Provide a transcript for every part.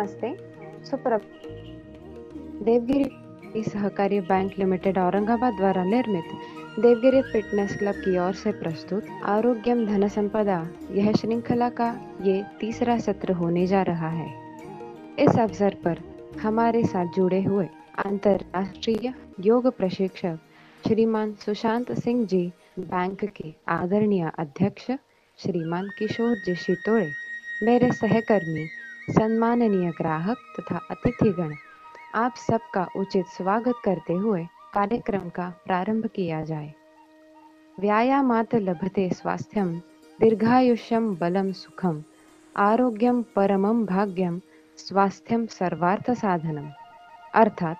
नमस्ते, सुप्रभात। देवगिरी सहकारी बैंक लिमिटेड औरंगाबाद द्वारा निर्मित देवगिरी फिटनेस क्लब की ओर से प्रस्तुत आरोग्यम धन संपदा यह श्रृंखला का ये तीसरा सत्र होने जा रहा है। इस अवसर पर हमारे साथ जुड़े हुए अंतर्राष्ट्रीय योग प्रशिक्षक श्रीमान सुशांत सिंह जी, बैंक के आदरणीय अध्यक्ष श्रीमान किशोर जी शितोड़े, मेरे सहकर्मी, सम्माननीय ग्राहक तथा अतिथिगण, आप सबका उचित स्वागत करते हुए कार्यक्रम का प्रारंभ किया जाए। व्यायामात् लभते स्वास्थ्यम दीर्घायुष्यम बलम सुखम आरोग्यम परमम भाग्यम स्वास्थ्यम सर्वार्थ साधनम। अर्थात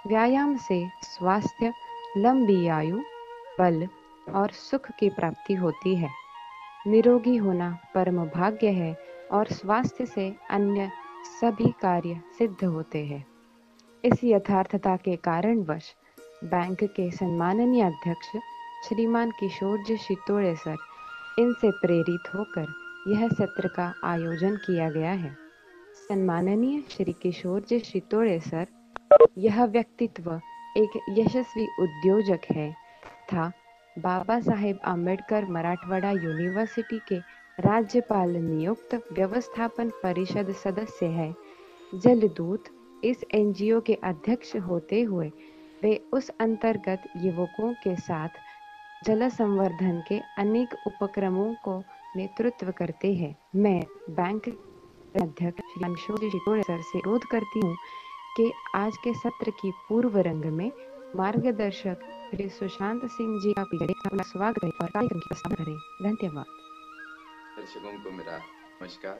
व्यायाम से स्वास्थ्य, लंबी आयु, बल और सुख की प्राप्ति होती है। निरोगी होना परम भाग्य है और स्वास्थ्य से अन्य सभी कार्य सिद्ध होते हैं। इस यथार्थता के कारणवश बैंक के सम्माननीय अध्यक्ष श्रीमान किशोर जी शितोड़े सर, इनसे प्रेरित होकर यह सत्र का आयोजन किया गया है। सम्माननीय श्री किशोर जी शितोड़े सर, यह व्यक्तित्व एक यशस्वी उद्योजक है तथा बाबा साहेब आम्बेडकर मराठवाड़ा यूनिवर्सिटी के राज्यपाल नियुक्त व्यवस्थापन परिषद सदस्य है। जलदूत इस एनजीओ के अध्यक्ष होते हुए वे उस अंतर्गत युवकों के साथ जल संवर्धन के अनेक उपक्रमों को नेतृत्व करते हैं। मैं बैंक अध्यक्ष किशोर शितोड़े सर से अनुरोध करती हूँ कि आज के सत्र की पूर्व रंग में मार्गदर्शक श्री सुशांत सिंह जी का अपना स्वागत करें और कार्यक्रम की प्रस्तावना करें। धन्यवाद। दर्शकों को मेरा नमस्कार।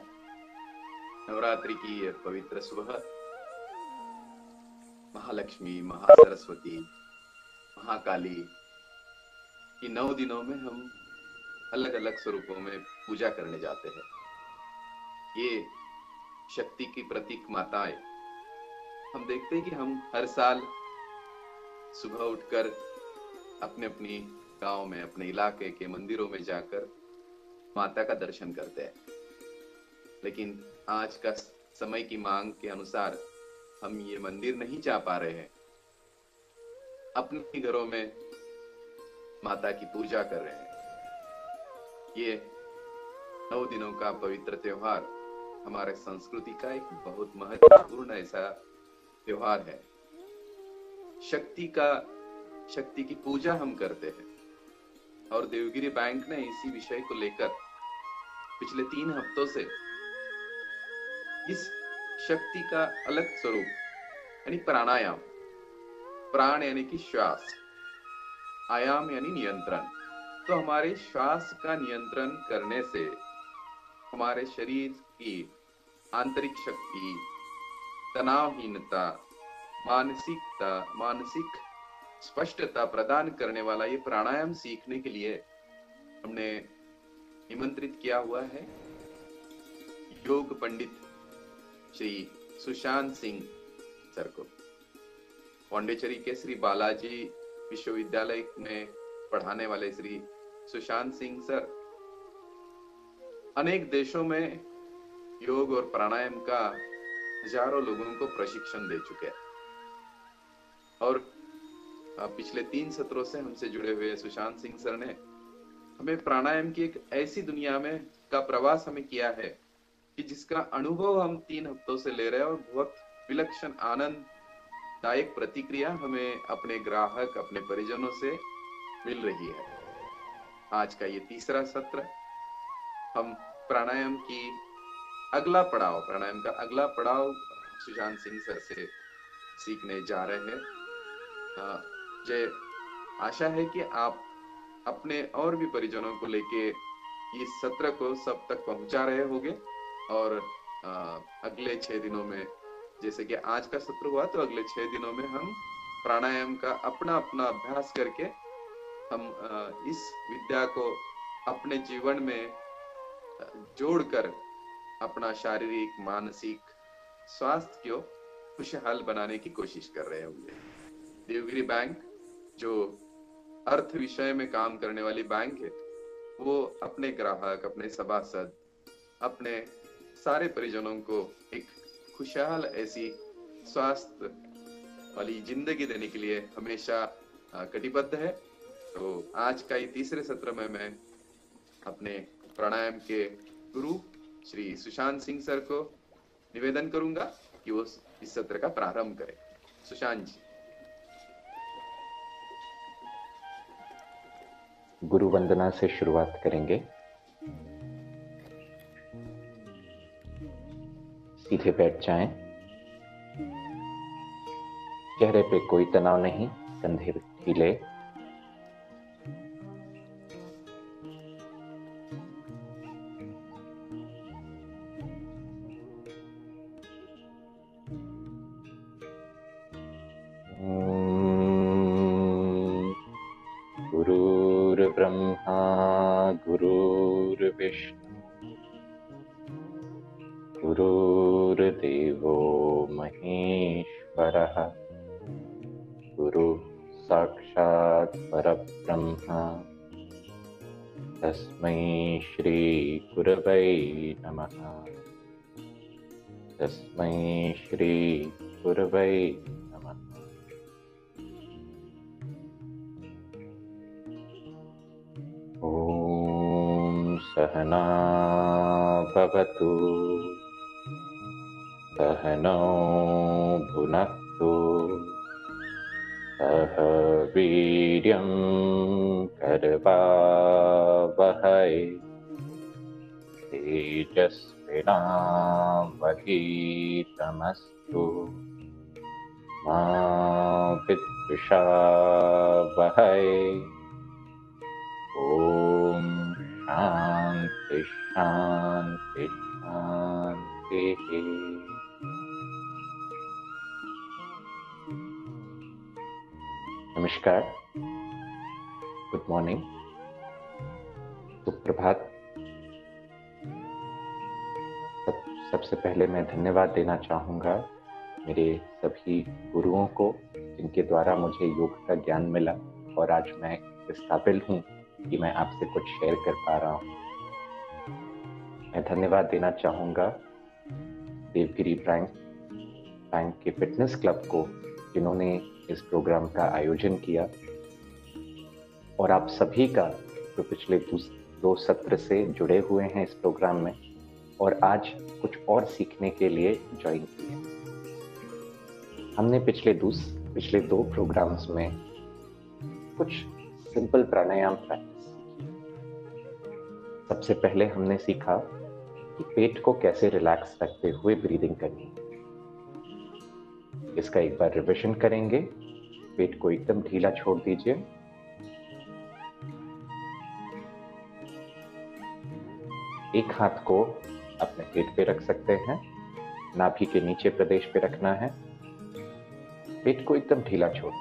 नवरात्रि की यह पवित्र सुबह, महालक्ष्मी, महासरस्वती, महाकाली की 9 दिनों में हम अलग अलग स्वरूपों में पूजा करने जाते हैं। ये शक्ति की प्रतीक माताएं, हम देखते हैं कि हम हर साल सुबह उठकर अपने अपनी गांव में, अपने इलाके के मंदिरों में जाकर माता का दर्शन करते हैं। लेकिन आज का समय की मांग के अनुसार हम ये मंदिर नहीं जा पा रहे हैं। अपने घरों में माता की पूजा कर रहे हैं। ये 9 दिनों का पवित्र त्योहार हमारे संस्कृति का एक बहुत महत्वपूर्ण ऐसा त्योहार है। शक्ति की पूजा हम करते हैं और देवगिरी बैंक ने इसी विषय को लेकर पिछले 3 हफ्तों से इस शक्ति का अलग स्वरूप यानी प्राणायाम, प्राण यानी कि श्वास, आयाम यानी नियंत्रण, तो हमारे श्वास का नियंत्रण करने से हमारे शरीर की आंतरिक शक्ति, तनावहीनता, मानसिक स्पष्टता प्रदान करने वाला ये प्राणायाम सीखने के लिए हमने निमंत्रित किया हुआ है योग पंडित श्री सुशांत सिंह सर को। पौंडीचेरी के श्री बालाजी विश्वविद्यालय में पढ़ाने वाले श्री सुशांत सिंह सर अनेक देशों में योग और प्राणायाम का हजारों लोगों को प्रशिक्षण दे चुके हैं और पिछले 3 सत्रों से हमसे जुड़े हुए सुशांत सिंह सर ने हमें प्राणायाम की एक ऐसी दुनिया में का प्रवास हमें किया है कि जिसका अनुभव हम 3 हफ्तों से ले रहे हैं और बहुत विलक्षण आनंददायक प्रतिक्रिया हमें अपने ग्राहक, अपने परिजनों से मिल रही है। आज का ये तीसरा सत्र हम प्राणायाम का अगला पड़ाव सुशांत सिंह सर से सीखने जा रहे हैं। मुझे आशा है कि आप अपने और भी परिजनों को लेके इस सत्र को सब तक पहुंचा रहे होंगे और अगले 6 दिनों में, जैसे कि आज का सत्र हुआ, तो अगले 6 दिनों में हम प्राणायाम का अपना अभ्यास करके हम इस विद्या को अपने जीवन में जोड़कर अपना शारीरिक, मानसिक स्वास्थ्य को खुशहाल बनाने की कोशिश कर रहे होंगे। देवगिरी बैंक जो अर्थ विषय में काम करने वाली बैंक है, वो अपने ग्राहक, अपने सभासद, अपने सारे परिजनों को एक खुशहाल ऐसी स्वास्थ्य वाली जिंदगी देने के लिए हमेशा कटिबद्ध है। तो आज का ये तीसरे सत्र में मैं अपने प्राणायाम के गुरु श्री सुशांत सिंह सर को निवेदन करूंगा कि वो इस सत्र का प्रारंभ करें। सुशांत जी। गुरु वंदना से शुरुआत करेंगे। सीधे बैठ जाएं। चेहरे पे कोई तनाव नहीं, कंधे ढीले। गुरुर्ब्रह्मा गुरुर्विष्णु गुरुर्देवो महेश्वरः गुरु साक्षात् परब्रह्म तस्मै श्री गुरवे नमः। तस्मै श्री गुरवे नमः। ॐ सहना भवतु सहनौ भुनक्तु सह वीर्यं करवावहै तेजस्विनावधीतमस्तु मा विद्विषावहै। ओम शांति शांति शांति। नमस्कार, गुड मॉर्निंग, सुप्रभात। सबसे पहले मैं धन्यवाद देना चाहूँगा मेरे सभी गुरुओं को जिनके द्वारा मुझे योग का ज्ञान मिला और आज मैं इस काबिल हूँ कि मैं आपसे कुछ शेयर कर पा रहा हूँ। मैं धन्यवाद देना चाहूँगा देवगिरी बैंक के फिटनेस क्लब को जिन्होंने इस प्रोग्राम का आयोजन किया, और आप सभी का जो पिछले 2 सत्र से जुड़े हुए हैं इस प्रोग्राम में और आज कुछ और सीखने के लिए ज्वाइन किए। हमने पिछले 2 प्रोग्राम्स में कुछ सिंपल प्राणायाम प्रैक्टिस। सबसे पहले हमने सीखा कि पेट को कैसे रिलैक्स रखते हुए ब्रीदिंग करनी है। इसका एक बार रिविजन करेंगे। पेट को एकदम ढीला छोड़ दीजिए। एक हाथ को अपने पेट पे रख सकते हैं, नाभि के नीचे प्रदेश पे रखना है। पेट को एकदम ढीला छोड़।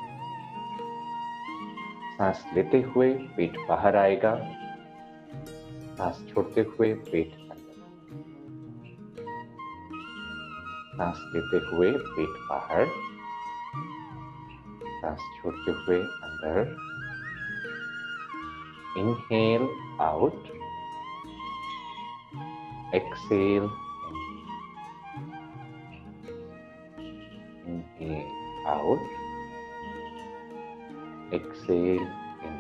सांस लेते हुए पेट बाहर आएगा, सांस छोड़ते हुए पेट अंदर। सांस लेते हुए पेट बाहर, सांस छोड़ते हुए अंदर। Inhale out, exhale in. Inhale out, exhale in.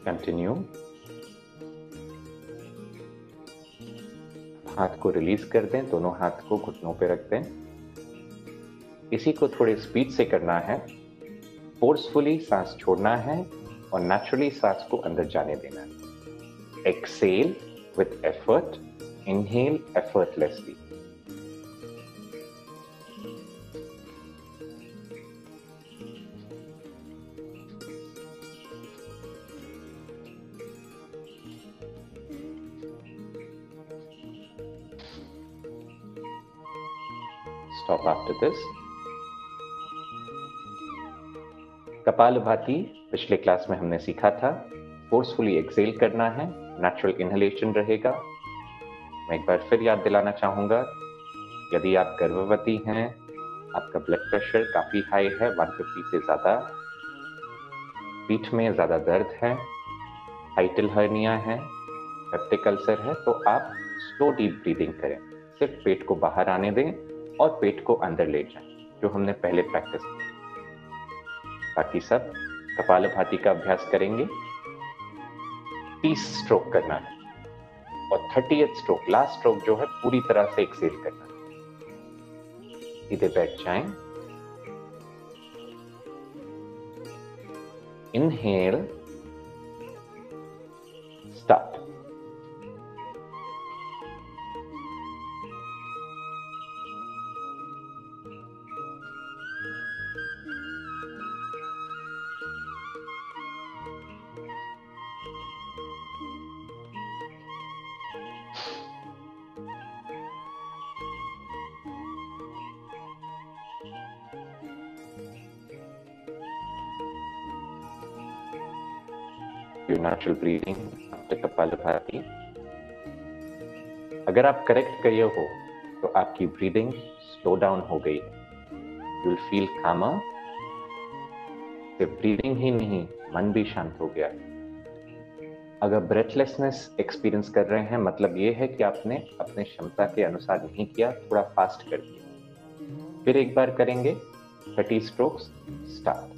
Continue. हाथ को रिलीज कर दें, दोनों हाथ को घुटनों पे रख दें। इसी को थोड़े स्पीड से करना है। फोर्सफुली सांस छोड़ना है और नेचुरली सांस को अंदर जाने देना है। Exhale with effort, inhale effortlessly. Stop after this. Kapalbhati पिछले क्लास में हमने सीखा था। फोर्सफुली एक्सेल करना है, नेचुरल इनहेलेशन रहेगा। मैं एक बार फिर याद दिलाना चाहूंगा, यदि आप गर्भवती हैं, आपका ब्लड प्रेशर काफी हाई है, 150 से ज्यादा, पीठ में ज्यादा दर्द है, हाइटल हर्निया है, पेप्टिक अल्सर है तो आप स्लो डीप ब्रीदिंग करें, सिर्फ पेट को बाहर आने दें और पेट को अंदर ले जाएं, जो हमने पहले प्रैक्टिस की। बाकी सब कपालभाति का अभ्यास करेंगे। 30 स्ट्रोक करना है और 30th स्ट्रोक, लास्ट स्ट्रोक जो है, पूरी तरह से एक्सेल करना है। सीधे बैठ जाएं। Inhale, start. Natural breathing after kapalbhati. अगर आप करेक्ट किए हो तो आपकी ब्रीदिंग स्लो डाउन हो गई है। यू विल फील कामर। सिर्फ ब्रीदिंग ही नहीं, मन भी शांत हो गया। अगर ब्रेथलेसनेस एक्सपीरियंस कर रहे हैं, मतलब ये है कि आपने अपने क्षमता के अनुसार नहीं किया, थोड़ा फास्ट कर दिया। फिर एक बार करेंगे 30 strokes. Start.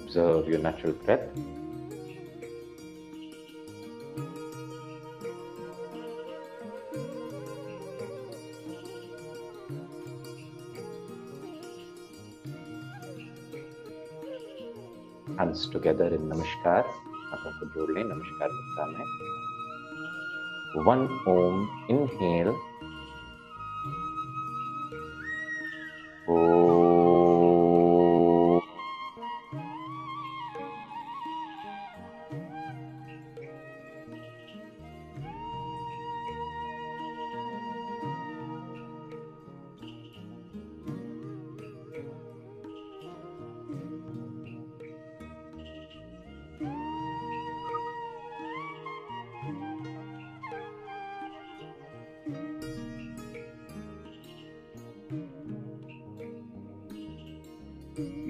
Observe your natural breath. Hands together in Namaskar. हाथों को जोड़ लें नमस्कार मुद्रा में। 1 Om, inhale.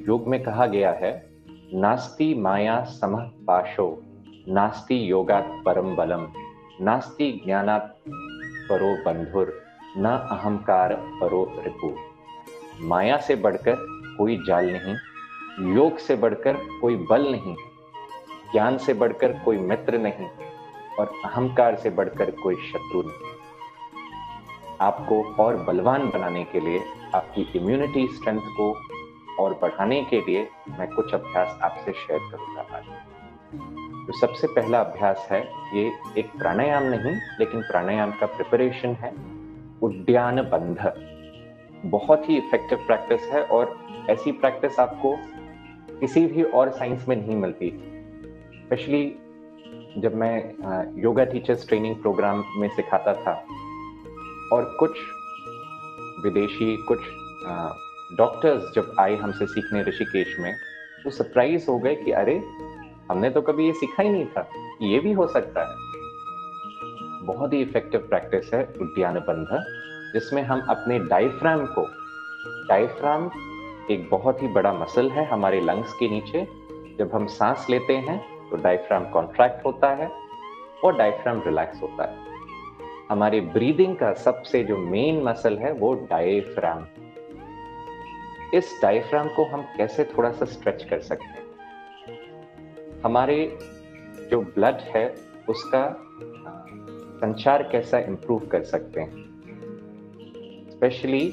योग में कहा गया है, नास्ति माया समः पाशो, नास्ति योगात् परम बलम, नास्ति ज्ञानात् परो बंधुर, न अहंकार परो रिपु। माया से बढ़कर कोई जाल नहीं, योग से बढ़कर कोई बल नहीं, ज्ञान से बढ़कर कोई मित्र नहीं और अहंकार से बढ़कर कोई शत्रु नहीं। आपको और बलवान बनाने के लिए, आपकी इम्यूनिटी स्ट्रेंथ को और बढ़ाने के लिए मैं कुछ अभ्यास आपसे शेयर करूंगा आज। तो सबसे पहला अभ्यास है, ये एक प्राणायाम नहीं लेकिन प्राणायाम का प्रिपरेशन है, उद्यान बंध। बहुत ही इफेक्टिव प्रैक्टिस है और ऐसी प्रैक्टिस आपको किसी भी और साइंस में नहीं मिलती। स्पेशली जब मैं योगा टीचर्स ट्रेनिंग प्रोग्राम में सिखाता था और कुछ विदेशी, कुछ डॉक्टर्स जब आए हमसे सीखने ऋषिकेश में, तो सरप्राइज हो गए कि अरे हमने तो कभी ये सीखा ही नहीं था, ये भी हो सकता है। बहुत ही इफेक्टिव प्रैक्टिस है उद्यान बंध, जिसमें हम अपने डायफ्राम को, डायफ्राम एक बहुत ही बड़ा मसल है हमारे लंग्स के नीचे। जब हम सांस लेते हैं तो डायफ्राम कॉन्ट्रैक्ट होता है और डायफ्राम रिलैक्स होता है। हमारे ब्रीदिंग का सबसे जो मेन मसल है वो डायफ्राम। इस डायफ्राम को हम कैसे थोड़ा सा स्ट्रेच कर सकते हैं? हमारे जो ब्लड है उसका संचार कैसा इंप्रूव कर सकते हैं? स्पेशली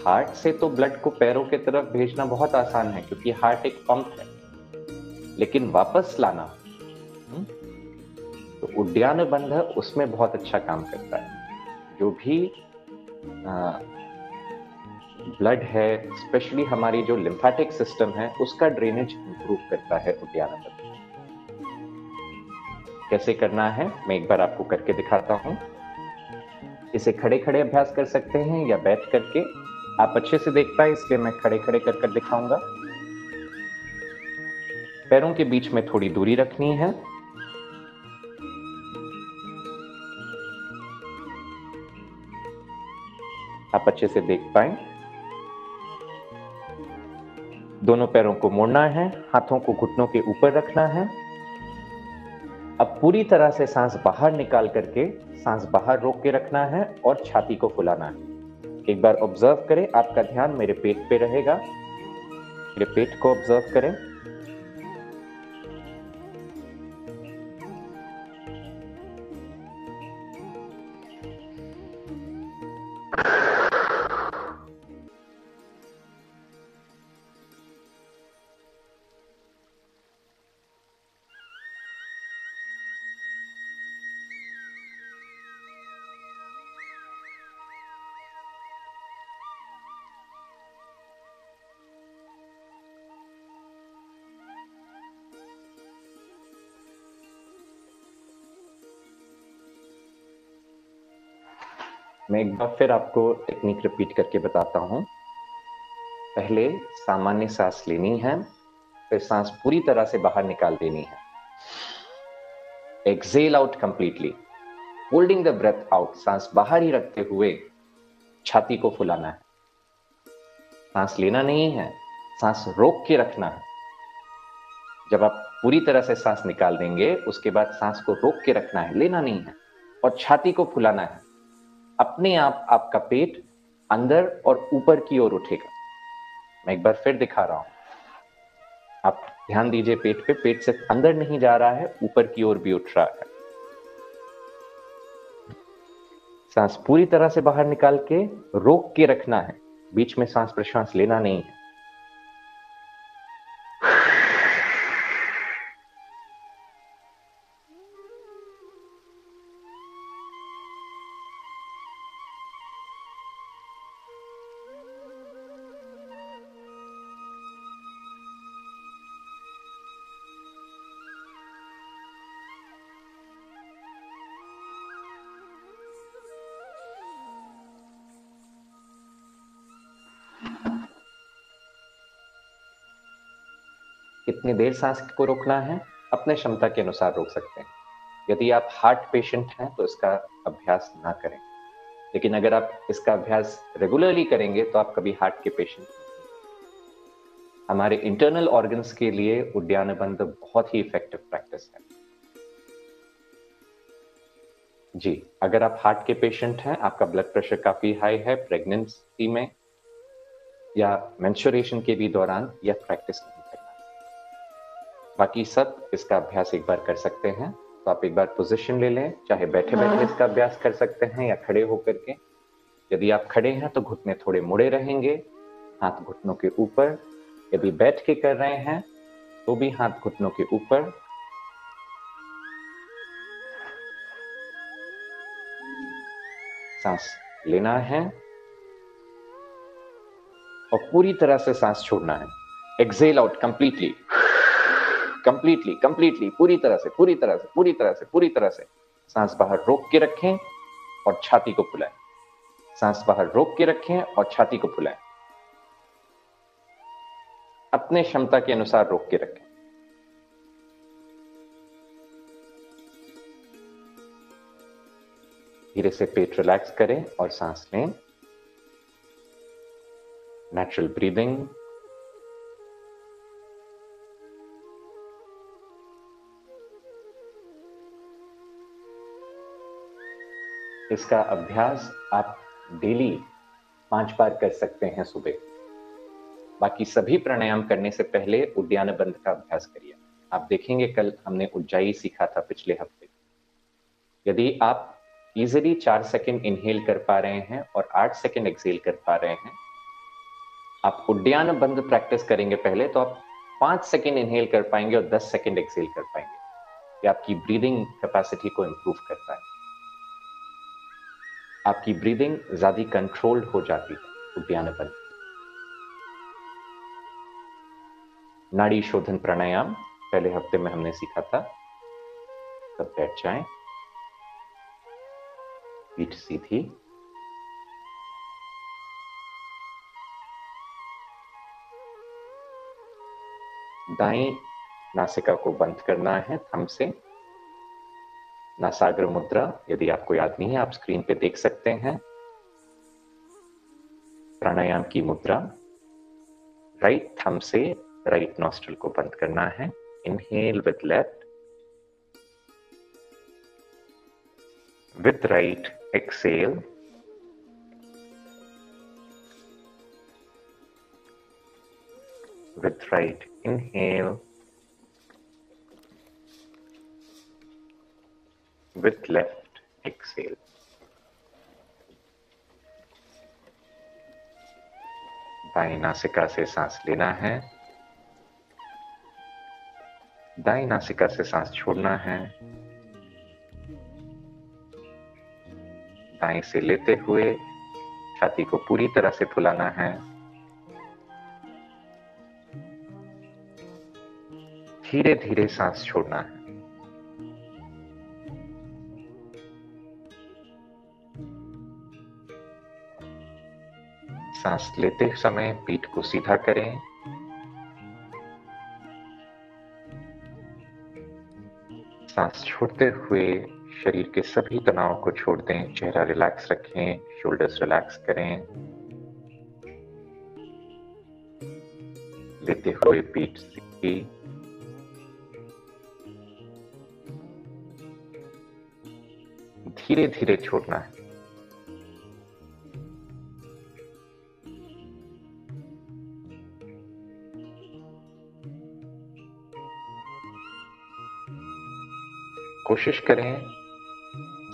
हार्ट से तो ब्लड को पैरों की तरफ भेजना बहुत आसान है क्योंकि हार्ट एक पंप है, लेकिन वापस लाना तो उद्यान बंध उसमें बहुत अच्छा काम करता है। जो भी ब्लड है, स्पेशली हमारी जो लिम्फेटिक सिस्टम है, उसका ड्रेनेज इंप्रूव करता है उद्यान बंध। कैसे करना है मैं एक बार आपको करके दिखाता हूं। इसे खड़े खड़े अभ्यास कर सकते हैं या बैठ करके। आप अच्छे से देख पाए इसलिए मैं खड़े खड़े कर दिखाऊंगा। पैरों के बीच में थोड़ी दूरी रखनी है। आप अच्छे से देख पाए। दोनों पैरों को मोड़ना है, हाथों को घुटनों के ऊपर रखना है। अब पूरी तरह से सांस बाहर निकाल करके सांस बाहर रोक के रखना है और छाती को फुलाना है। एक बार ऑब्जर्व करें, आपका ध्यान मेरे पेट पे रहेगा। मेरे पेट को ऑब्जर्व करें। मैं एक बार फिर आपको टेक्निक रिपीट करके बताता हूं। पहले सामान्य सांस लेनी है, फिर सांस पूरी तरह से बाहर निकाल देनी है। Exhale out completely, holding the breath out. सांस बाहर ही रखते हुए छाती को फुलाना है। सांस लेना नहीं है, सांस रोक के रखना है। जब आप पूरी तरह से सांस निकाल देंगे उसके बाद सांस को रोक के रखना है, लेना नहीं है, और छाती को फुलाना है। अपने आप आपका पेट अंदर और ऊपर की ओर उठेगा। मैं एक बार फिर दिखा रहा हूं। आप ध्यान दीजिए पेट पे। पेट से अंदर नहीं जा रहा है, ऊपर की ओर भी उठ रहा है। सांस पूरी तरह से बाहर निकाल के रोक के रखना है। बीच में सांस प्रश्वास लेना नहीं है। कितनी देर सांस को रोकना है, अपने क्षमता के अनुसार रोक सकते हैं। यदि आप हार्ट पेशेंट हैं तो इसका अभ्यास ना करें, लेकिन अगर आप इसका अभ्यास रेगुलरली करेंगे तो आप कभी हार्ट के पेशेंट नहीं। हमारे इंटरनल ऑर्गन्स के लिए उद्यान बंद बहुत ही इफेक्टिव प्रैक्टिस है। जी, अगर आप हार्ट के पेशेंट हैं, आपका ब्लड प्रेशर काफी हाई है, प्रेगनेंसी में या मेंस्ट्रुएशन के भी दौरान यह प्रैक्टिस नहीं करना। बाकी सब इसका अभ्यास एक बार कर सकते हैं। तो आप एक बार पोजीशन ले लें, चाहे बैठे बैठे इसका अभ्यास कर सकते हैं या खड़े होकर के। यदि आप खड़े हैं तो घुटने थोड़े मुड़े रहेंगे, हाथ घुटनों के ऊपर। यदि बैठ के कर रहे हैं तो भी हाथ घुटनों के ऊपर। सांस लेना है और पूरी तरह से सांस छोड़ना है। Exhale out completely, completely, completely, पूरी तरह से, पूरी तरह से, पूरी तरह से, पूरी तरह से। सांस बाहर रोक के रखें और छाती को फुलाएं। सांस बाहर रोक के रखें और छाती को फुलाएं। अपने क्षमता के अनुसार रोक के रखें। धीरे से पेट रिलैक्स करें और सांस लें। Natural breathing. इसका अभ्यास आप डेली 5 बार कर सकते हैं सुबह। बाकी सभी प्राणायाम करने से पहले उद्यान बंद का अभ्यास करिए। आप देखेंगे कल हमने उज्जाई सीखा था पिछले हफ्ते। यदि आप इजीली 4 सेकंड इनहेल कर पा रहे हैं और 8 सेकंड एक्सेल कर पा रहे हैं, आप उद्यान बंद प्रैक्टिस करेंगे पहले तो आप 5 सेकंड इनहेल कर पाएंगे और 10 सेकंड एक्सेल कर पाएंगे। ये आपकी ब्रीदिंग कैपेसिटी को इंप्रूव करता है। आपकी ब्रीदिंग ज्यादा कंट्रोल्ड हो जाती है उद्यान बंद। नाड़ी शोधन प्राणायाम पहले हफ्ते में हमने सीखा था। तब बैठ जाएं, पीठ सीधी, दाएं नासिका को बंद करना है थंब से। नासाग्र मुद्रा, यदि आपको याद नहीं है आप स्क्रीन पे देख सकते हैं। प्राणायाम की मुद्रा, राइट थंब से राइट नॉस्ट्रल को बंद करना है। Inhale with left, with right exhale, with right inhale, with left exhale. बाएं नासिका से सांस लेना है, दाएं नासिका से सांस छोड़ना है। दाएं से लेते हुए छाती को पूरी तरह से फुलाना है। धीरे धीरे सांस छोड़ना है। सांस लेते समय पीठ को सीधा करें। सांस छोड़ते हुए शरीर के सभी तनाव को छोड़ दें। चेहरा रिलैक्स रखें, शोल्डर्स रिलैक्स करें। लेते हुए पीठ सीधी, धीरे धीरे छोड़ना है। कोशिश करें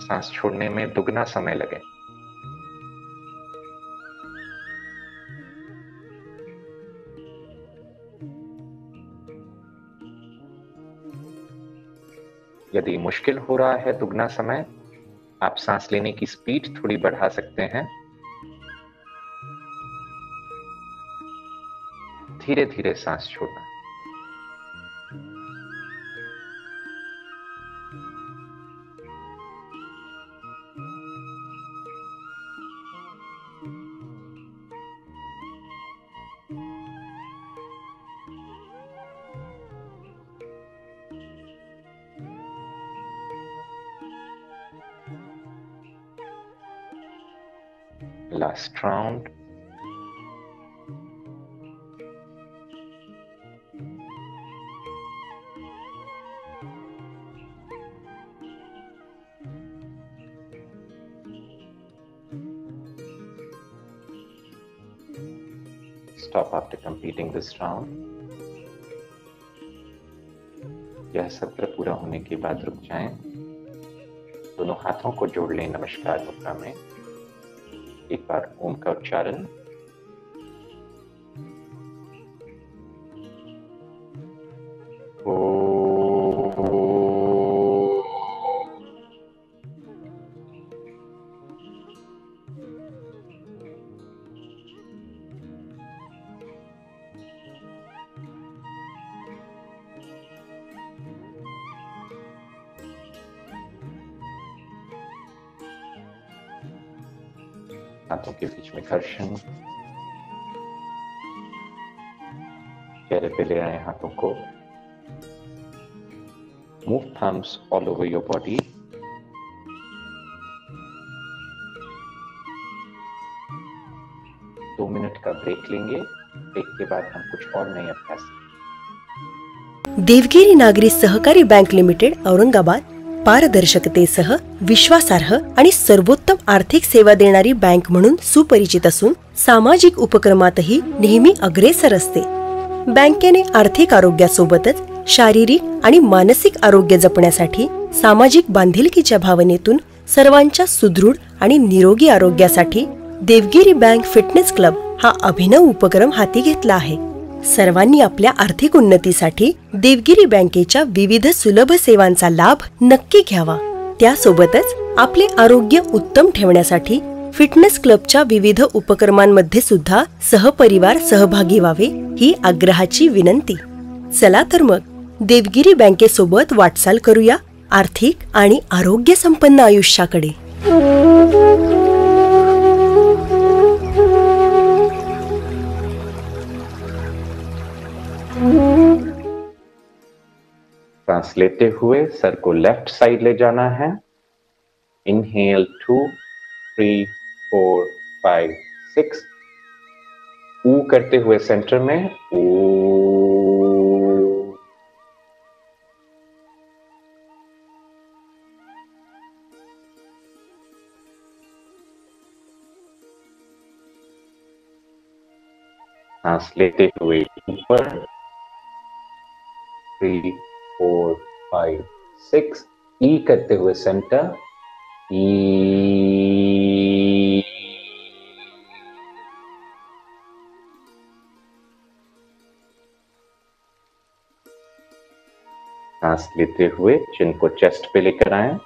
सांस छोड़ने में दुगना समय लगे। यदि मुश्किल हो रहा है दुगना समय, आप सांस लेने की स्पीड थोड़ी बढ़ा सकते हैं। धीरे धीरे सांस छोड़ना। Last round. Stop after completing this round. यह सत्र पूरा होने के बाद रुक जाएं। दोनों हाथों को जोड़ लें नमस्कार मुद्रा में। एक बार ओम का उच्चारण। हाथों के बीच में घर्षण, चेहरे पे ले आए हाथों को। Move thumbs all over your body. दो मिनट का ब्रेक लेंगे। ब्रेक के बाद हम कुछ और नए अभ्यास। देवगिरी नागरी सहकारी बँक लिमिटेड औरंगाबाद पारदर्शकतेसह विश्वासार्ह आणि सर्वोत्तम आर्थिक सेवा देणारी बँक म्हणून सुपरिचित असून सामाजिक उपक्रमातही नेहमी अग्रेसर असते। बँकेने आर्थिक आरोग्यासोबतच शारीरिक आणि मानसिक आरोग्य जपण्यासाठी सामाजिक बांधिलकीच्या भावनेतून सर्वांच्या सुदृढ आणि निरोगी आरोग्यासाठी देवगिरी बँक फिटनेस क्लब हा अभिनव उपक्रम हाती घेतला आहे। सर्वांनी आपल्या आर्थिक उन्नतीसाठी देवगिरी बँकेच्या विविध सुलभ सेवांचा लाभ नक्की घ्यावा। त्यासोबतच आपले आरोग्य उत्तम ठेवण्यासाठी फिटनेस क्लबच्या विविध उपक्रमांमध्ये सुद्धा सहपरिवार सहभागी व्हावे ही आग्रहाची विनंती। चला तर मग देवगिरी बँकेसोबत वाटचाल करूया आर्थिक आणि आरोग्य संपन्न आयुष्याकडे। सांस लेते हुए सर को लेफ्ट साइड ले जाना है। इनहेल 2 3 4 5 6। ऊ करते हुए सेंटर में ओ। सांस लेते हुए ऊपर 3 4 5 6। ई करते हुए सेंटर ई। सांस लेते हुए चिन को चेस्ट पे लेकर आए।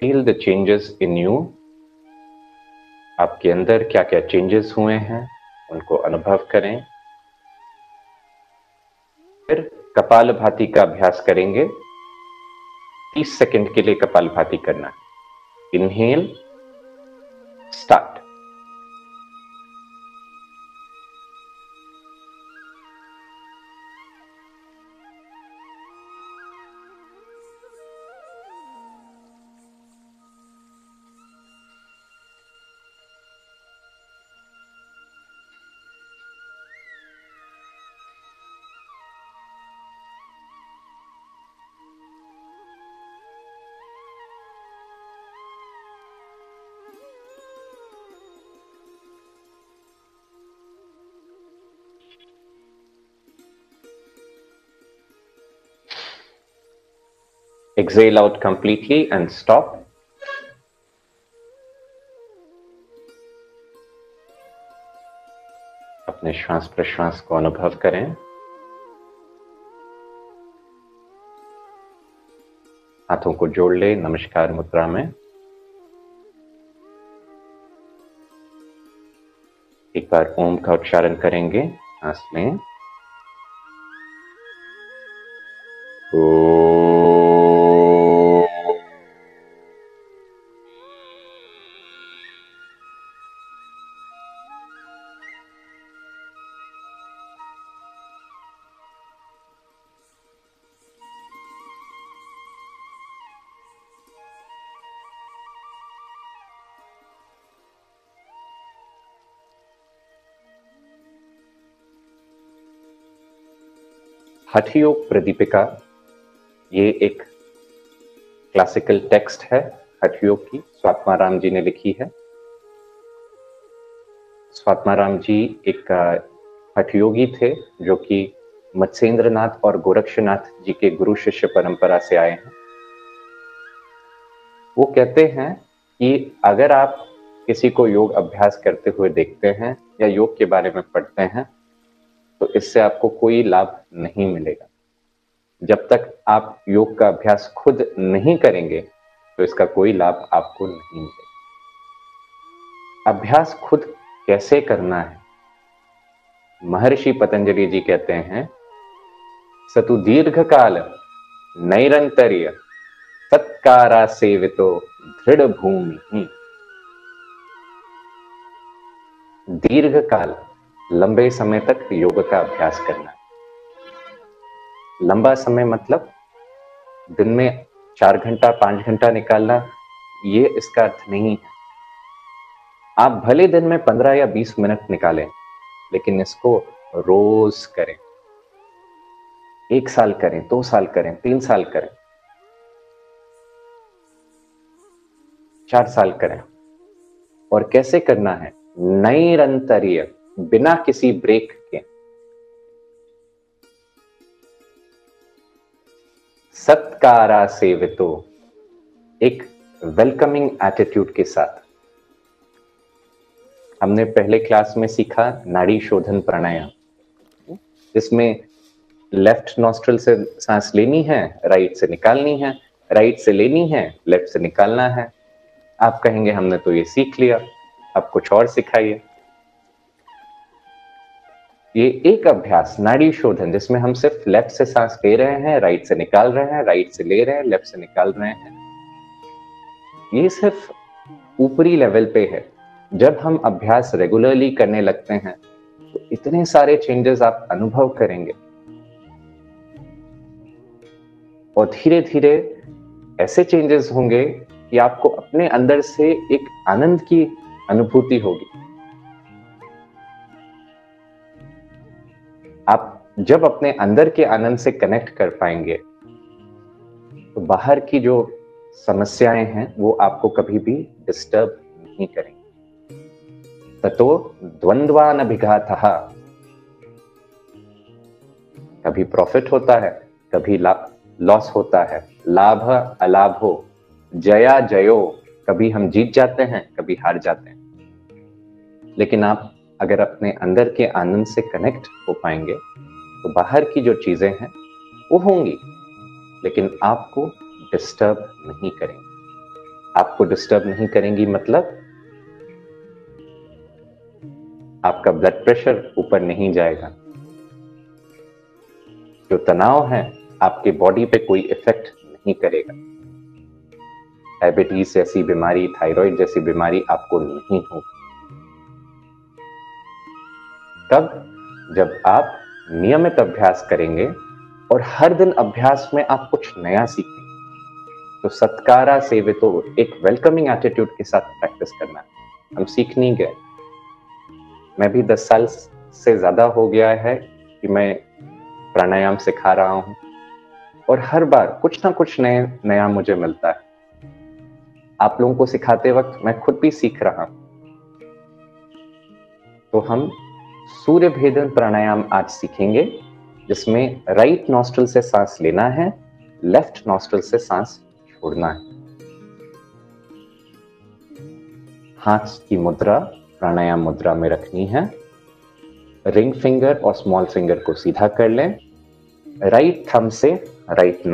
Feel the changes in you. आपके अंदर क्या क्या चेंजेस हुए हैं उनको अनुभव करें। फिर कपालभाति का अभ्यास करेंगे। 30 सेकंड के लिए कपालभाति करना है। Inhale, start. Exhale out completely and stop. अपने श्वास प्रश्वास को अनुभव करें। हाथों को जोड़ ले नमस्कार मुद्रा में। एक बार ओम का उच्चारण करेंगे। सांस लें। हठ योग प्रदीपिका ये एक क्लासिकल टेक्स्ट है हठ योग की। स्वात्माराम जी ने लिखी है। स्वात्माराम जी एक हठ योगी थे जो कि मत्स्येंद्रनाथ और गोरक्षनाथ जी के गुरु शिष्य परंपरा से आए हैं। वो कहते हैं कि अगर आप किसी को योग अभ्यास करते हुए देखते हैं या योग के बारे में पढ़ते हैं तो इससे आपको कोई लाभ नहीं मिलेगा। जब तक आप योग का अभ्यास खुद नहीं करेंगे तो इसका कोई लाभ आपको नहीं मिलेगा। अभ्यास खुद कैसे करना है? महर्षि पतंजलि जी कहते हैं, सतु दीर्घ काल नैरंतर्य सत्कारा सेवितो दृढ़ भूमि। दीर्घ काल लंबे समय तक योग का अभ्यास करना। लंबा समय मतलब दिन में 4 घंटा 5 घंटा निकालना, ये इसका अर्थ नहीं है। आप भले दिन में 15 या 20 मिनट निकालें, लेकिन इसको रोज करें। 1 साल करें, 2 साल करें, 3 साल करें, 4 साल करें। और कैसे करना है? नैरंतर्य, बिना किसी ब्रेक के, सत्कारा सेवितो, एक वेलकमिंग एटीट्यूड के साथ। हमने पहले क्लास में सीखा नाड़ी शोधन प्राणायाम, जिसमें लेफ्ट नॉस्ट्रल से सांस लेनी है, राइट से निकालनी है, राइट से लेनी है, लेफ्ट से निकालना है। आप कहेंगे हमने तो ये सीख लिया, अब कुछ और सिखाइए। ये एक अभ्यास नाड़ी शोधन, जिसमें हम सिर्फ लेफ्ट से सांस ले रहे हैं, राइट से निकाल रहे हैं, राइट से ले रहे हैं, लेफ्ट से निकाल रहे हैं, ये सिर्फ ऊपरी लेवल पे है। जब हम अभ्यास रेगुलरली करने लगते हैं तो इतने सारे चेंजेस आप अनुभव करेंगे और धीरे धीरे ऐसे चेंजेस होंगे कि आपको अपने अंदर से एक आनंद की अनुभूति होगी। आप जब अपने अंदर के आनंद से कनेक्ट कर पाएंगे तो बाहर की जो समस्याएं हैं वो आपको कभी भी डिस्टर्ब नहीं करेंगे। ततो द्वंद्वानभिघातः, कभी प्रॉफिट होता है, कभी लॉस होता है, लाभ अलाभो, जया जयो, कभी हम जीत जाते हैं, कभी हार जाते हैं। लेकिन आप अगर अपने अंदर के आनंद से कनेक्ट हो पाएंगे तो बाहर की जो चीजें हैं वो होंगी, लेकिन आपको डिस्टर्ब नहीं करेंगी। आपको डिस्टर्ब नहीं करेंगी मतलब आपका ब्लड प्रेशर ऊपर नहीं जाएगा, जो तनाव है आपके बॉडी पे कोई इफेक्ट नहीं करेगा। डायबिटीज जैसी बीमारी, थायराइड जैसी बीमारी आपको नहीं होगी। तब जब आप नियमित अभ्यास करेंगे और हर दिन अभ्यास में आप कुछ नया सीखेंगे, तो सत्कारा सेवितो, एक वेलकमिंग एटीट्यूड के साथ प्रैक्टिस करना है। हम सीख नहीं गए। मैं भी 10 साल से ज्यादा हो गया है कि मैं प्राणायाम सिखा रहा हूं और हर बार कुछ ना कुछ नया मुझे मिलता है। आप लोगों को सिखाते वक्त मैं खुद भी सीख रहा हूं। तो हम सूर्य भेदन प्राणायाम आज सीखेंगे, जिसमें राइट नॉस्ट्रल से सांस लेना है, लेफ्ट नॉस्ट्रल से सांस छोड़ना है। हाथ की मुद्रा प्राणायाम मुद्रा में रखनी है। रिंग फिंगर और स्मॉल फिंगर को सीधा कर लें। राइट थंब से राइट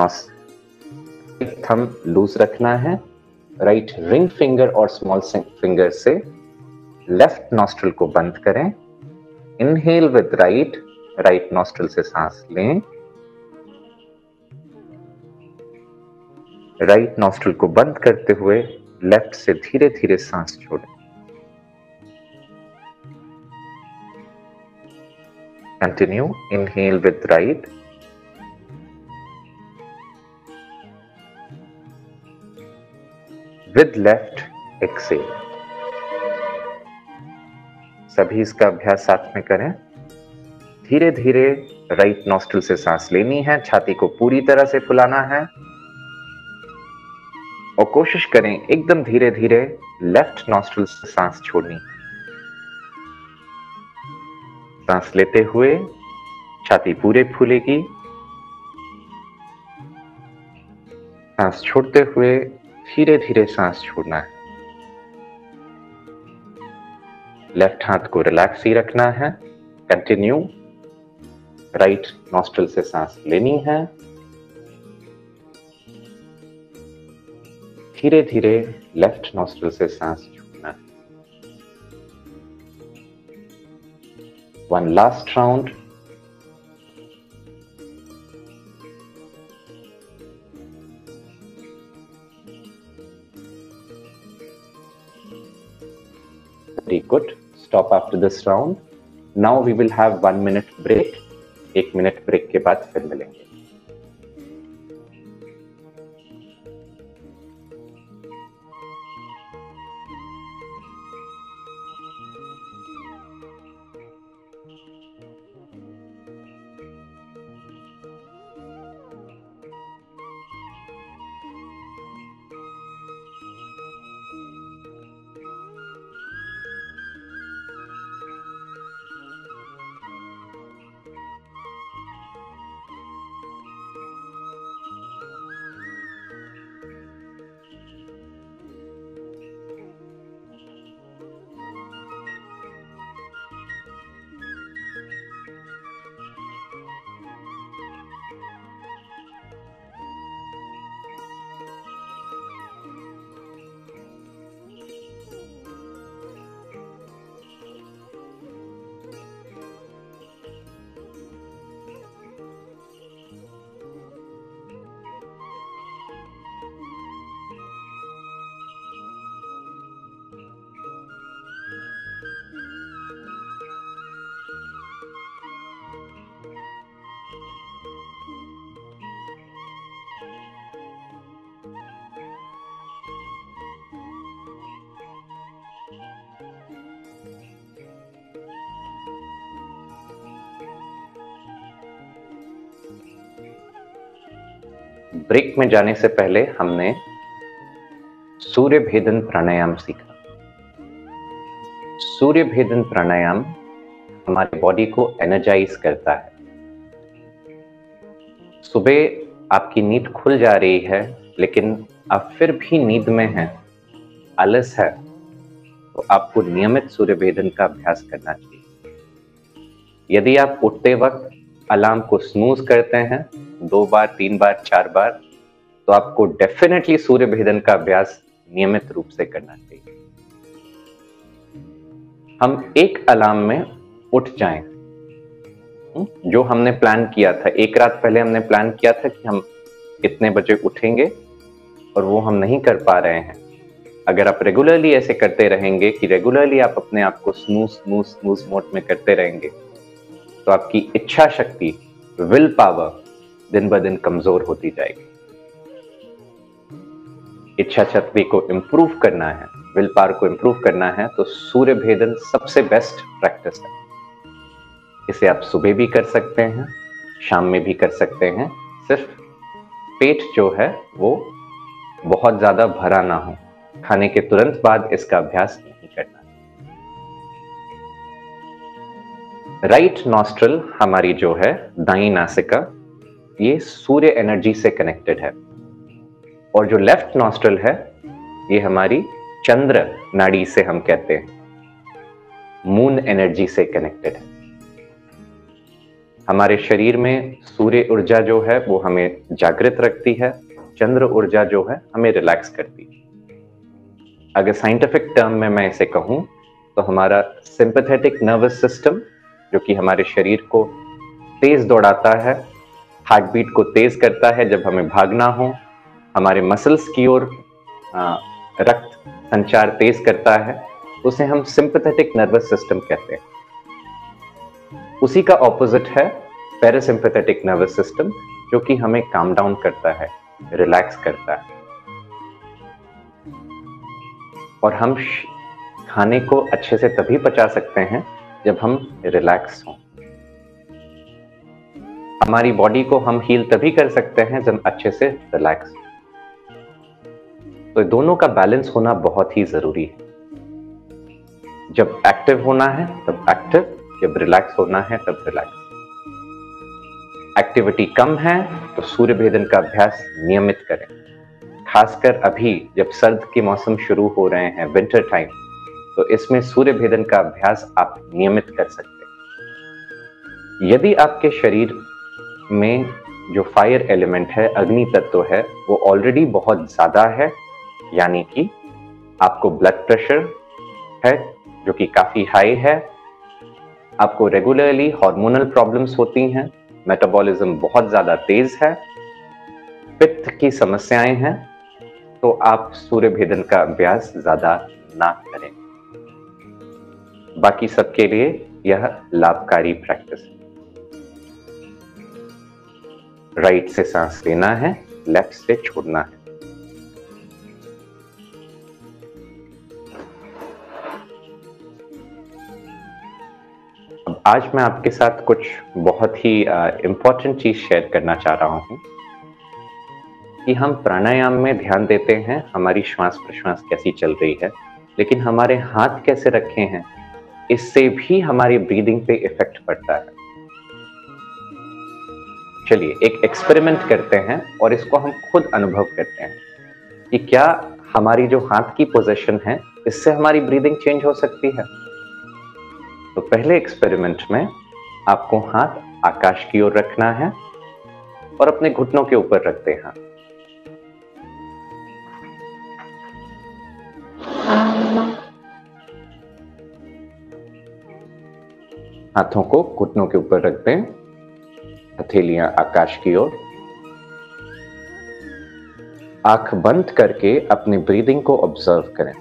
थंब लूज रखना है। राइट रिंग फिंगर और स्मॉल फिंगर से लेफ्ट नॉस्ट्रल को बंद करें। इनहेल विद राइट नॉस्ट्रल से सांस लें। राइट नॉस्ट्रल को बंद करते हुए लेफ्ट से धीरे धीरे सांस छोड़ें। Continue. Inhale with right, with left exhale. सभी इसका अभ्यास साथ में करें। धीरे धीरे राइट नॉस्ट्रल से सांस लेनी है, छाती को पूरी तरह से फुलाना है और कोशिश करें एकदम धीरे धीरे लेफ्ट नॉस्ट्रल से सांस छोड़नी। सांस लेते हुए छाती पूरे फूलेगी, सांस छोड़ते हुए धीरे धीरे सांस छोड़ना है। लेफ्ट हाथ को रिलैक्स ही रखना है। कंटिन्यू। राइट नॉस्ट्रल से सांस लेनी है, धीरे धीरे लेफ्ट नॉस्ट्रल से सांस छोड़ना है। One last round. Very good. Stop after this round. Now we will have 1 minute break. 1 minute break के बाद फिर मिलेंगे। ब्रेक में जाने से पहले हमने सूर्य भेदन प्राणायाम सीखा। सूर्य भेदन प्राणायाम हमारे बॉडी को एनर्जाइज करता है। सुबह आपकी नींद खुल जा रही है लेकिन आप फिर भी नींद में हैं, आलस है, तो आपको नियमित सूर्य भेदन का अभ्यास करना चाहिए। यदि आप उठते वक्त अलार्म को स्नूज करते हैं 2 बार, 3 बार, 4 बार, तो आपको डेफिनेटली सूर्य भेदन का अभ्यास नियमित रूप से करना चाहिए। हम एक अलार्म में उठ जाएं। जो हमने प्लान किया था, एक रात पहले हमने प्लान किया था कि हम इतने बजे उठेंगे और वो हम नहीं कर पा रहे हैं। अगर आप रेगुलरली ऐसे करते रहेंगे कि रेगुलरली आप अपने आप को स्नूज मोड में करते रहेंगे, तो आपकी इच्छा शक्ति, विल पावर दिन ब दिन कमजोर होती जाएगी। इच्छा शक्ति को इंप्रूव करना है, विल पावर को इंप्रूव करना है, तो सूर्य भेदन सबसे बेस्ट प्रैक्टिस है। इसे आप सुबह भी कर सकते हैं, शाम में भी कर सकते हैं। सिर्फ पेट जो है वो बहुत ज्यादा भरा ना हो, खाने के तुरंत बाद इसका अभ्यास नहीं करना। राइट नॉस्ट्रल हमारी जो है दाई नासिका, ये सूर्य एनर्जी से कनेक्टेड है, और जो लेफ्ट नॉस्ट्रल है ये हमारी चंद्र नाड़ी से, हम कहते हैं मून एनर्जी से कनेक्टेड है। हमारे शरीर में सूर्य ऊर्जा जो है वो हमें जागृत रखती है, चंद्र ऊर्जा जो है हमें रिलैक्स करती है। अगर साइंटिफिक टर्म में मैं इसे कहूं तो हमारा सिंपैथेटिक नर्वस सिस्टम, जो कि हमारे शरीर को तेज दौड़ाता है, हार्ट बीट को तेज करता है जब हमें भागना हो, हमारे मसल्स की ओर रक्त संचार तेज करता है, उसे हम सिंपैथेटिक नर्वस सिस्टम कहते हैं। उसी का ऑपोजिट है पैरासिम्पैथेटिक नर्वस सिस्टम, जो कि हमें काम डाउन करता है, रिलैक्स करता है, और हम खाने को अच्छे से तभी पचा सकते हैं जब हम रिलैक्स हों। हमारी बॉडी को हम हील तभी कर सकते हैं जब अच्छे से रिलैक्स। तो दोनों का बैलेंस होना बहुत ही जरूरी है। जब एक्टिव होना है तब एक्टिव, जब रिलैक्स होना है तब रिलैक्स। एक्टिविटी कम है तो सूर्य भेदन का अभ्यास नियमित करें। खासकर अभी जब सर्द के मौसम शुरू हो रहे हैं, विंटर टाइम, तो इसमें सूर्य भेदन का अभ्यास आप नियमित कर सकते हैं। यदि आपके शरीर में जो फायर एलिमेंट है, अग्नि तत्व है, वो ऑलरेडी बहुत ज्यादा है, यानी कि आपको ब्लड प्रेशर है जो कि काफी हाई है, आपको रेगुलरली हार्मोनल प्रॉब्लम्स होती हैं, मेटाबॉलिज्म बहुत ज्यादा तेज है, पित्त की समस्याएं हैं, तो आप सूर्य भेदन का अभ्यास ज्यादा ना करें। बाकी सबके लिए यह लाभकारी प्रैक्टिस है। राइट से सांस लेना है, लेफ्ट से छोड़ना है। अब आज मैं आपके साथ कुछ बहुत ही इंपॉर्टेंट चीज शेयर करना चाह रहा हूं कि हम प्राणायाम में ध्यान देते हैं हमारी श्वास प्रश्वास कैसी चल रही है, लेकिन हमारे हाथ कैसे रखे हैं इससे भी हमारी ब्रीदिंग पे इफेक्ट पड़ता है। चलिए एक एक्सपेरिमेंट करते हैं और इसको हम खुद अनुभव करते हैं कि क्या हमारी जो हाथ की पोजीशन है इससे हमारी ब्रीदिंग चेंज हो सकती है। तो पहले एक्सपेरिमेंट में आपको हाथ आकाश की ओर रखना है और अपने घुटनों के ऊपर रखते हैं। हाथों को घुटनों के ऊपर रख दें, हथेलियां आकाश की ओर। आंख बंद करके अपनी ब्रीदिंग को ऑब्जर्व करें।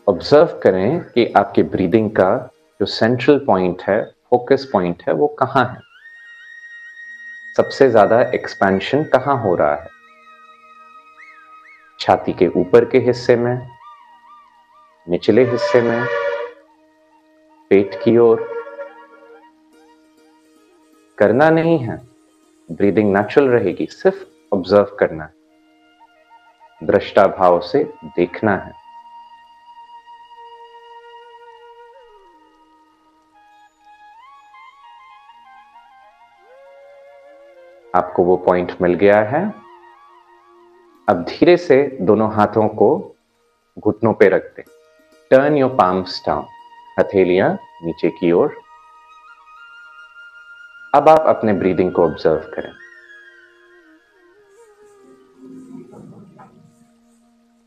ऑब्जर्व करें कि आपकी ब्रीदिंग का जो सेंट्रल पॉइंट है, फोकस पॉइंट है, वो कहां है। सबसे ज्यादा एक्सपेंशन कहां हो रहा है, छाती के ऊपर के हिस्से में, निचले हिस्से में, पेट की ओर। करना नहीं है, ब्रीदिंग नेचुरल रहेगी, सिर्फ ऑब्जर्व करना है, दृष्टा भाव से देखना है। आपको वो पॉइंट मिल गया है। अब धीरे से दोनों हाथों को घुटनों पे रख दें। टर्न योर पाम्स डाउन, हथेलियां नीचे की ओर। अब आप अपने ब्रीदिंग को ऑब्जर्व करें।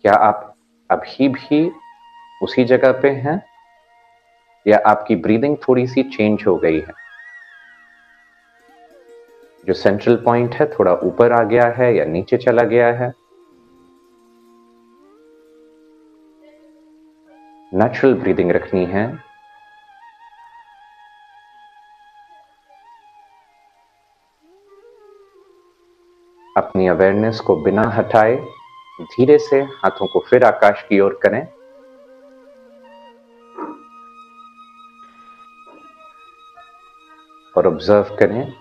क्या आप अभी भी उसी जगह पे हैं या आपकी ब्रीदिंग थोड़ी सी चेंज हो गई है? जो सेंट्रल पॉइंट है थोड़ा ऊपर आ गया है या नीचे चला गया है? नेचुरल ब्रीदिंग रखनी है। अपनी अवेयरनेस को बिना हटाए धीरे से हाथों को फिर आकाश की ओर करें। और ऑब्जर्व करें।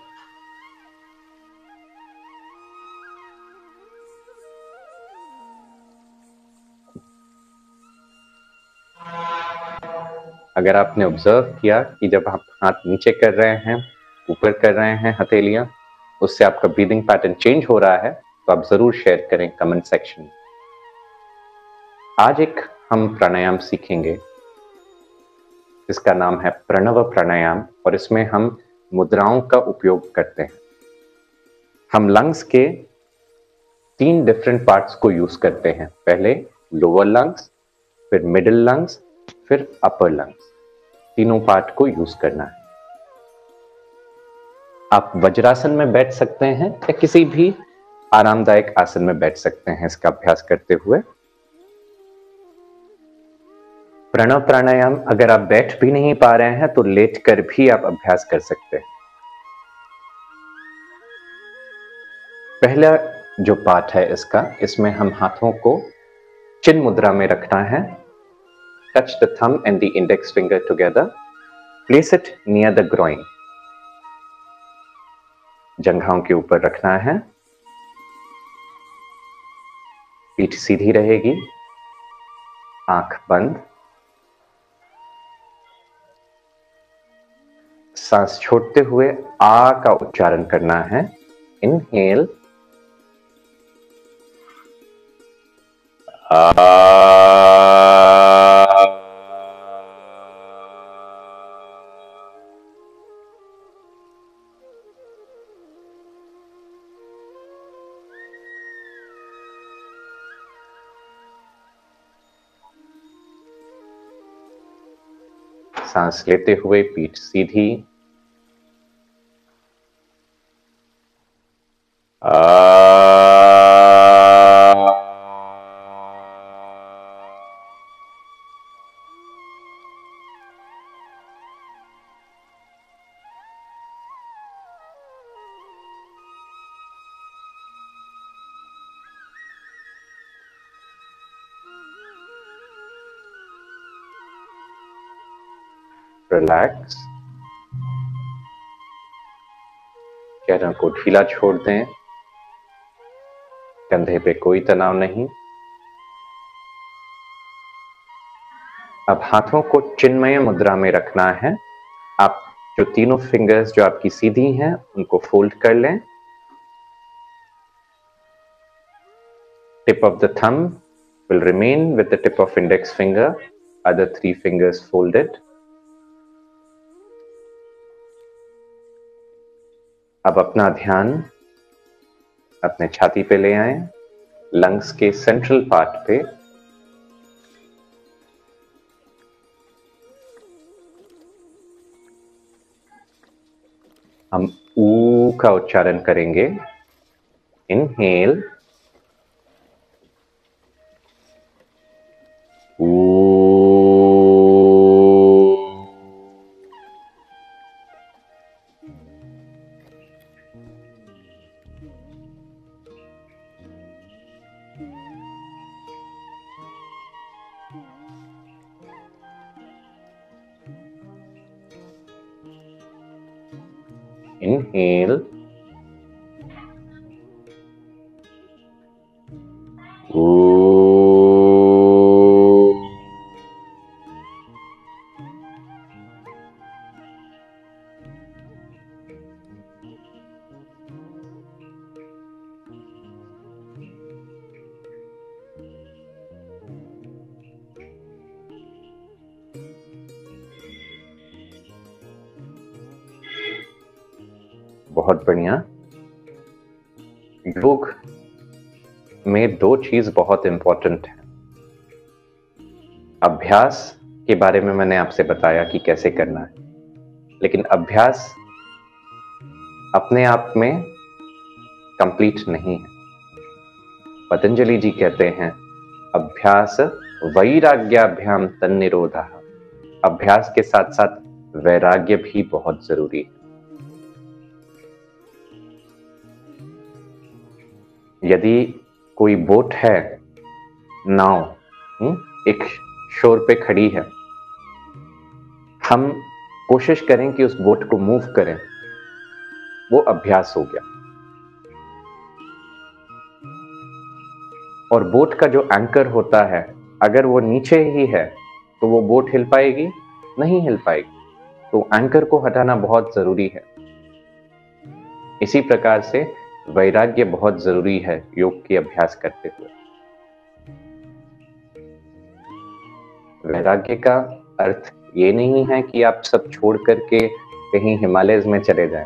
अगर आपने ऑब्जर्व किया कि जब आप हाथ नीचे कर रहे हैं, ऊपर कर रहे हैं हथेलियां, उससे आपका ब्रीदिंग पैटर्न चेंज हो रहा है, तो आप जरूर शेयर करें कमेंट सेक्शन में। आज एक हम प्राणायाम सीखेंगे जिसका नाम है प्रणव प्राणायाम, और इसमें हम मुद्राओं का उपयोग करते हैं। हम लंग्स के 3 डिफरेंट पार्ट्स को यूज करते हैं। पहले लोअर लंग्स, फिर मिडिल लंग्स, फिर अपर लंग्स। तीनों पार्ट को यूज करना है। आप वज्रासन में बैठ सकते हैं या किसी भी आरामदायक आसन में बैठ सकते हैं इसका अभ्यास करते हुए। प्रणव प्राणायाम अगर आप बैठ भी नहीं पा रहे हैं तो लेट कर भी आप अभ्यास कर सकते हैं। पहला जो पार्ट है इसमें हम हाथों को चिन मुद्रा में रखना है। Touch the thumb and the index finger together. Place it near the groin. जंघाओं के ऊपर रखना है। पीठ सीधी रहेगी, आंख बंद। सांस छोड़ते हुए आ का उच्चारण करना है। इनहेल, सांस लेते हुए पीठ सीधी। रिलैक्स। चेहरे को ढीला छोड़ दें। कंधे पे कोई तनाव नहीं। अब हाथों को चिन्मय मुद्रा में रखना है। आप जो तीनों फिंगर्स जो आपकी सीधी हैं उनको फोल्ड कर लें। Tip of the thumb will remain with the tip of index finger, other 3 fingers folded. अब अपना ध्यान अपने छाती पे ले आएं, लंग्स के सेंट्रल पार्ट पे। हम ऊ का उच्चारण करेंगे। Inhale, Inhale. बहुत बढ़िया। योग में दो चीज बहुत इंपॉर्टेंट है। अभ्यास के बारे में मैंने आपसे बताया कि कैसे करना है, लेकिन अभ्यास अपने आप में कंप्लीट नहीं है। पतंजलि जी कहते हैं अभ्यास वैराग्याभ्याम तन्निरोधः। अभ्यास के साथ साथ वैराग्य भी बहुत जरूरी है। यदि कोई बोट है, नाव एक शोर पे खड़ी है, हम कोशिश करें कि उस बोट को मूव करें, वो अभ्यास हो गया। और बोट का जो एंकर होता है, अगर वो नीचे ही है तो वो बोट हिल पाएगी? नहीं हिल पाएगी। तो एंकर को हटाना बहुत जरूरी है। इसी प्रकार से वैराग्य बहुत जरूरी है योग के अभ्यास करते हुए। वैराग्य का अर्थ ये नहीं है कि आप सब छोड़ करके कहीं हिमालय में चले जाएं।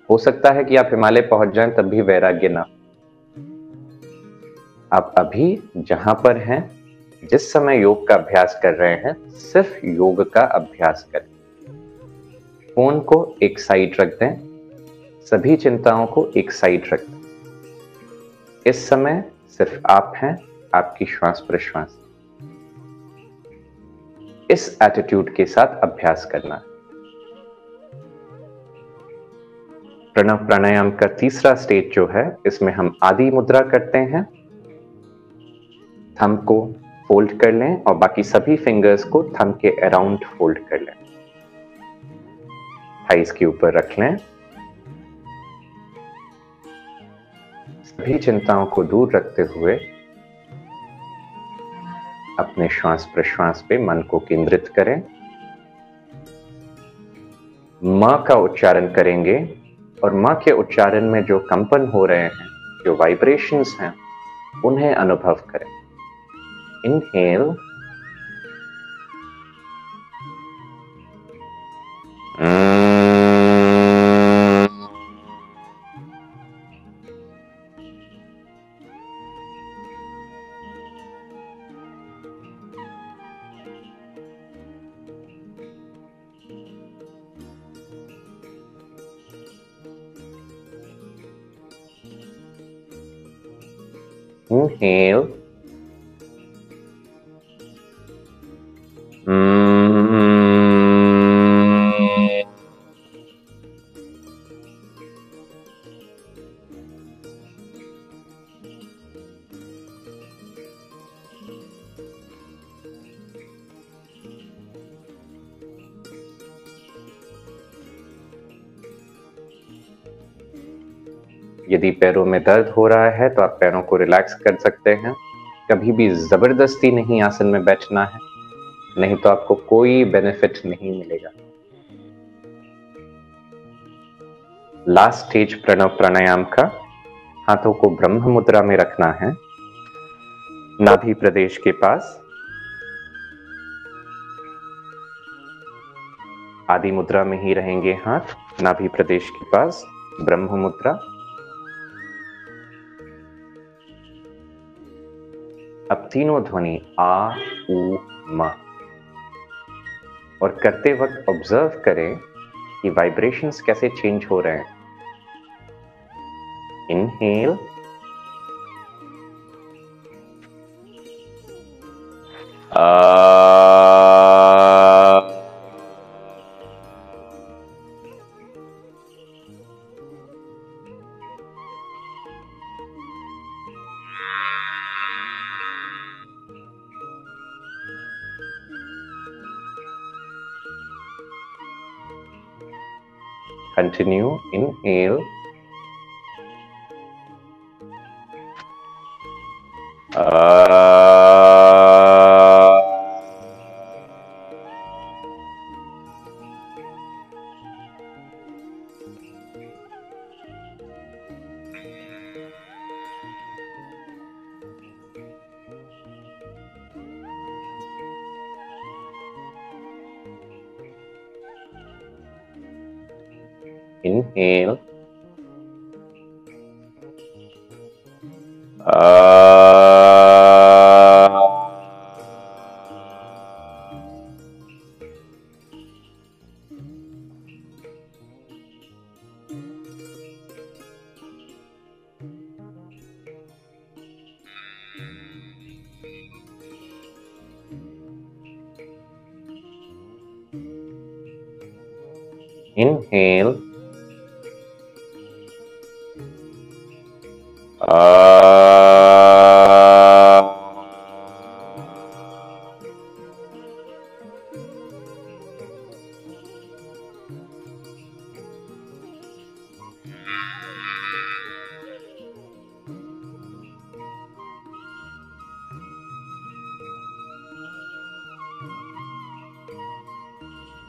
हो सकता है कि आप हिमालय पहुंच जाएं तब भी वैराग्य ना। आप अभी जहां पर हैं, जिस समय योग का अभ्यास कर रहे हैं, सिर्फ योग का अभ्यास करें। फोन को एक साइड रख दें, सभी चिंताओं को एक साइड रख दें। इस समय सिर्फ आप हैं, आपकी श्वास प्रश्वास। इस एटीट्यूड के साथ अभ्यास करना है। प्रणव प्राणायाम का तीसरा स्टेज जो है, इसमें हम आदि मुद्रा करते हैं। थंब को फोल्ड कर लें और बाकी सभी फिंगर्स को थंब के अराउंड फोल्ड कर लें। थाइस के ऊपर रख लें। सभी चिंताओं को दूर रखते हुए अपने श्वास प्रश्वास पे मन को केंद्रित करें। मां का उच्चारण करेंगे और मां के उच्चारण में जो कंपन हो रहे हैं, जो वाइब्रेशंस हैं, उन्हें अनुभव करें। इनहेल, inhale, यदि पैरों में दर्द हो रहा है तो आप पैरों को रिलैक्स कर सकते हैं। कभी भी जबरदस्ती नहीं आसन में बैठना है, नहीं तो आपको कोई बेनिफिट नहीं मिलेगा। लास्ट स्टेज प्रणव प्राणायाम का, हाथों को ब्रह्म मुद्रा में रखना है, नाभि प्रदेश के पास। आदि मुद्रा में ही रहेंगे हाथ, नाभि प्रदेश के पास, ब्रह्म मुद्रा। अब तीनों ध्वनि आ, उ, म, और करते वक्त ऑब्जर्व करें कि वाइब्रेशंस कैसे चेंज हो रहे हैं। Inhale, Continue. Inhale. Inhale. Inhale.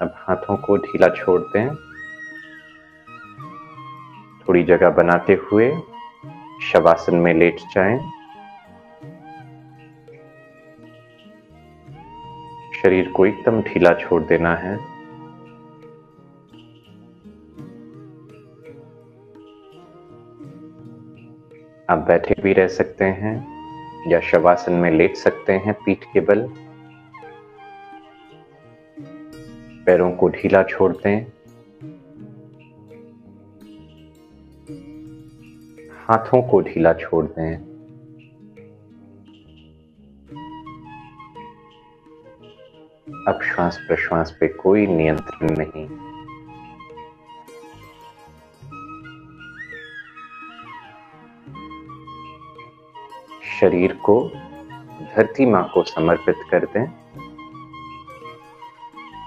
अब हाथों को ढीला छोड़ दें। थोड़ी जगह बनाते हुए शवासन में लेट जाएं। शरीर को एकदम ढीला छोड़ देना है। आप बैठे भी रह सकते हैं या शवासन में लेट सकते हैं पीठ के बल। पैरों को ढीला छोड़ दें। हाथों को ढीला छोड़ दें। अब श्वास प्रश्वास पे कोई नियंत्रण नहीं। शरीर को धरती मां को समर्पित कर दें।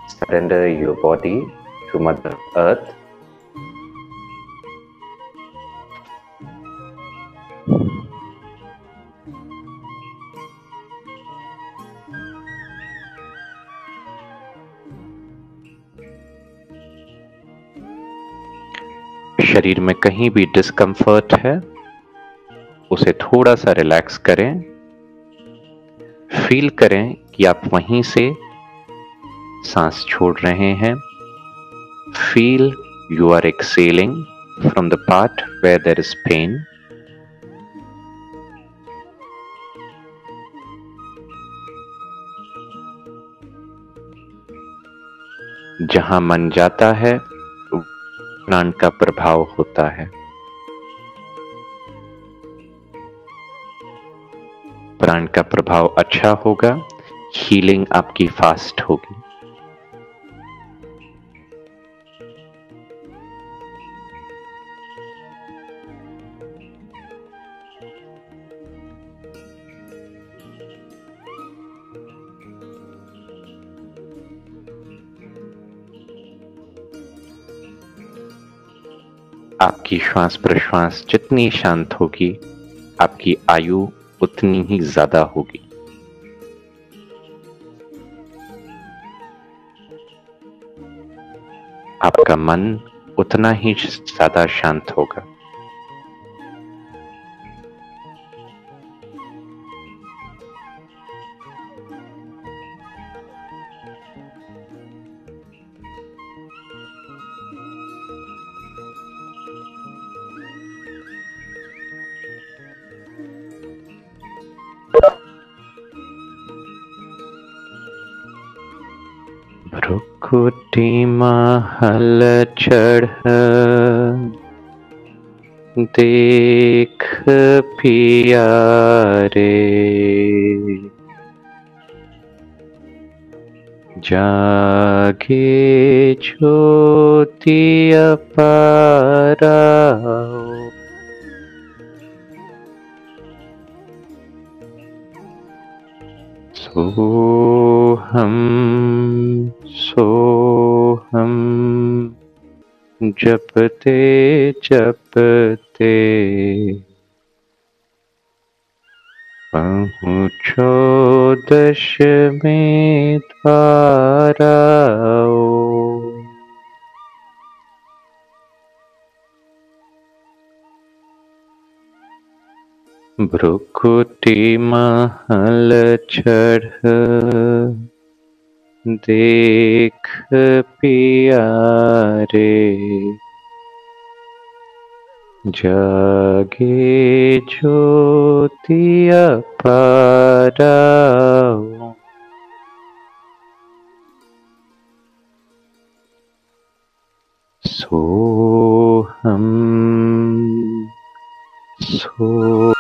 Surrender your body to Mother Earth. शरीर में कहीं भी डिस्कम्फर्ट है उसे थोड़ा सा रिलैक्स करें। फील करें कि आप वहीं से सांस छोड़ रहे हैं। Feel you are exhaling from the part where there is pain. जहां मन जाता है प्राण का प्रभाव होता है। प्राण का प्रभाव अच्छा होगा, हीलिंग आपकी फास्ट होगी। आपकी श्वास प्रश्वास जितनी शांत होगी, आपकी आयु उतनी ही ज्यादा होगी। आपका मन उतना ही ज्यादा शांत होगा। भ्रुकुटी महल चढ़ देख पिया रे, जागे ज्योति अपारा, सोहम सोहम जपते जपते पहुँचो दशमें द्वाराओ। भ्रुकुटी महल चढ़ देख पियारे, जागे ज्योति अपाराओ। सोहम सोहम